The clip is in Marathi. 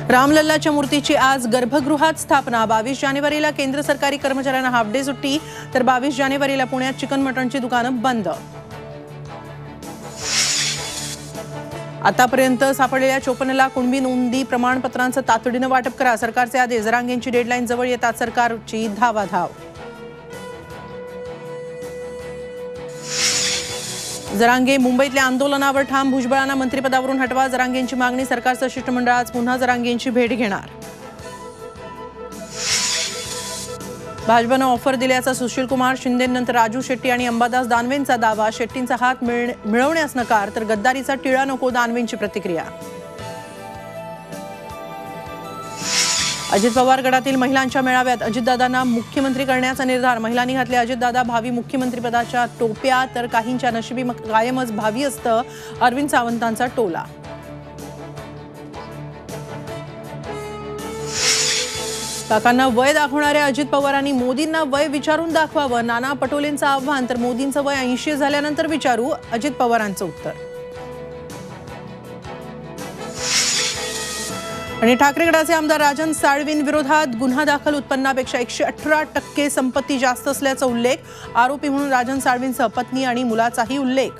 रामलल्लाच्या मूर्तीची आज गर्भगृहात स्थापना। 22 जानेवारीला केंद्र सरकारी कर्मचाऱ्यांना हाफ डे सुट्टी, तर 22 जानेवारीला पुण्यात चिकन मटणची दुकानं बंद। आतापर्यंत सापडलेल्या 54 लाख कुणबी नोंदी प्रमाणपत्रांचं तातडीनं वाटप करा, सरकारचे आदेश। जरांगेंची डेडलाईन जवळ येतात सरकारची धावाधाव। जरांगे मुंबईतल्या आंदोलनावर ठाम, भुजबळांना मंत्रिपदावरून हटवा, जरांगेंची मागणी। सरकारचं शिष्टमंडळ आज पुन्हा जरांगेंची भेट घेणार। भाजपनं ऑफर दिल्याचा सुशील कुमार शिंदेनंतर राजू शेट्टी आणि अंबादास दानवेंचा दावा। शेट्टींचा हात मिळवण्यास नकार, तर गद्दारीचा टिळा नको, दानवेंची प्रतिक्रिया। अजित पवार गटातील महिलांच्या मेळाव्यात अजितदादांना मुख्यमंत्री करण्याचा निर्धार। महिलांनी घातले अजितदादा भावी मुख्यमंत्रीपदाच्या टोप्या, तर काहींच्या नशिबी कायमच भावी असतं, अरविंद सावंतांचा टोला। काकांना वय दाखवणाऱ्या अजित पवारांनी मोदींना वय विचारून दाखवावं, नाना पटोलेंचं आव्हान। तर मोदींचं वय 80 झाल्यानंतर विचारू, अजित पवारांचं उत्तर। आणि ठाकरे गटाचे आमदार राजन साळवींविरोधात गुन्हा दाखल, उत्पन्नापेक्षा 118% संपत्ती जास्त असल्याचा उल्लेख। आरोपी म्हणून राजन साळवींसह पत्नी आणि मुलाचाही उल्लेख।